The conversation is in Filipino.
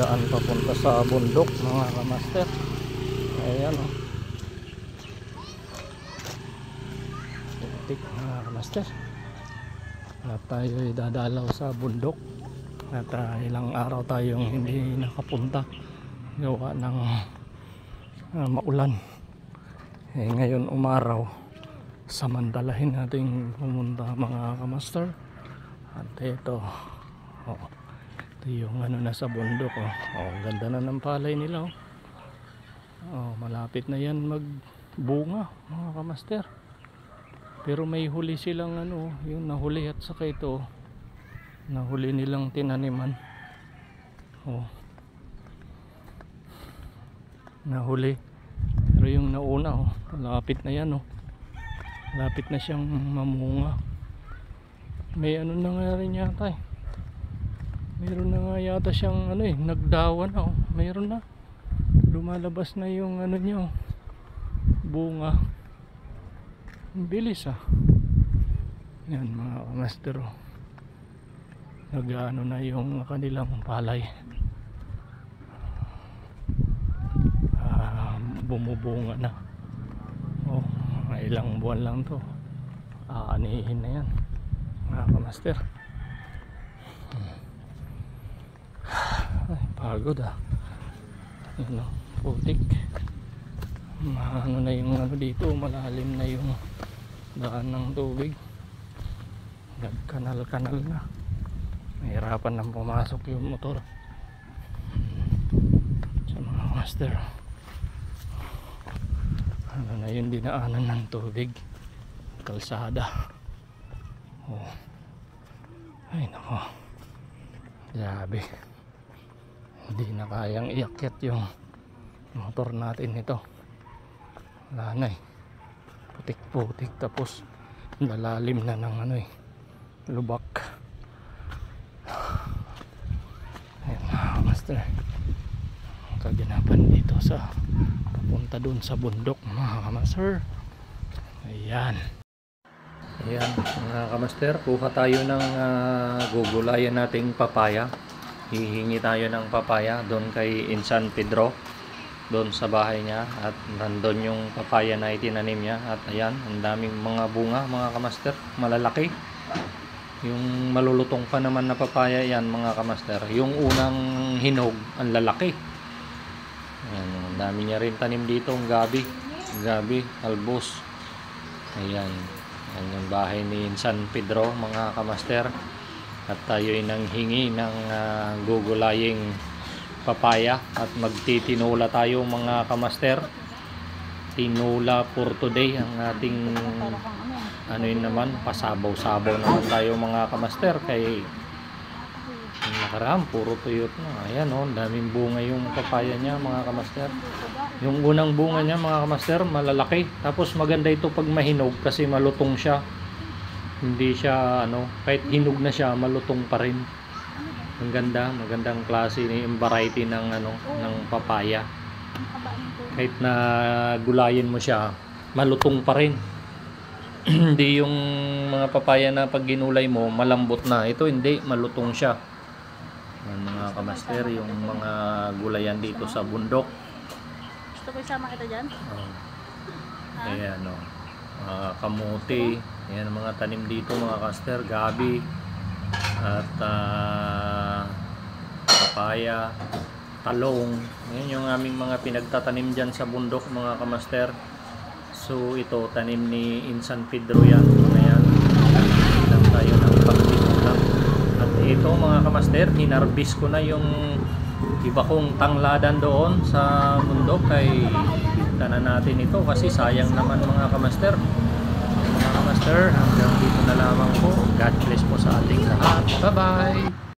daan papunta sa bundok mga kamaster. Ayan o, putik mga kamaster. At tayo ay dadalaw sa bundok at ilang araw tayong hindi nakapunta gawa ng maulan. Ngayon umaraw, samantalahin natin pumunta mga kamaster. At ito, ito yung nasa bundok. Ganda na ng palay nila. Malapit na yan magbunga mga kamaster. Pero may huli silang yung nahuli, at saka ito nahuli nilang tinaniman. Nahuli. Pero yung nauna malapit na yan. Malapit na siyang mamunga. May na nga rin yata mayroon na nga yata siyang nagdawan na. Mayroon na, lumalabas na yung niya bunga. Ang bilis yan mga kamaster. Nag-ano na yung kanilang palay. Bumubunga na. Ilang buwan lang to, aanihin na yan mga kamaster. Ay, pagod yun putik. Na yung dito, malalim na yung daan ng tubig. Nagkanal-kanal na, mahirapan nang pumasok yung motor sa mga kamaster. Na yung dinaanan ng tubig, kalsada. Ay nako, grabe, hindi na kayang iakyat yung motor natin ito. Wala na putik-putik, tapos lalalim na ng lubak. Ayan mga master, kaganapan dito sa papunta dun sa bundok mga kamaster. Ayan mga kamaster, kuha tayo ng gugulayan nating papaya. Hihingi tayo ng papaya doon kay Insan Pedro, doon sa bahay niya, at nandun yung papaya na itinanim niya. At ayan, ang daming mga bunga mga kamaster, malalaki. Yung malulutong pa naman na papaya yan mga kamaster, yung unang hinog ang lalaki. Ayan, ang dami niya rin tanim dito, ang gabi, albos. Ayan, yan yung bahay ni San Pedro mga kamaster. At tayo ay nanghingi ng gugulaying papaya at magtitinula tayo mga kamaster. Tinula for today ang ating yun naman, pasabaw-sabaw naman tayo mga kamaster. Kay nakaraan puro tuyot na. Ayan daming bunga yung papaya niya mga kamaster. Yung unang bunga niya mga kamaster malalaki, tapos maganda ito pag mahinog kasi malutong siya. Hindi siya kahit hinog na siya, malutong pa rin. Ang ganda, magandang klase yung variety ng ng papaya. Kahit na gulayin mo siya, malutong pa rin. Hindi yung mga papaya na pag ginulay mo malambot na. Ito hindi, malutong siya. Yan mga kamaster, yung mga gulayan dito sa bundok. Gusto ko isama kita dyan? Ayan kamuti. Ayan ang mga tanim dito mga kamaster, gabi at papaya, talong. Ayan yung aming mga pinagtatanim dyan sa bundok mga kamaster. So ito tanim ni Insan Pedro yan. Ayan, lang tayo ng pagtimulang. At ito mga kamaster, hinarbis ko na yung iba kong tangladan doon sa bundok. Kay tanan natin ito kasi sayang naman mga kamaster. Mga kamaster, hanggang dito na lamang po. God bless po sa ating lahat. Bye bye.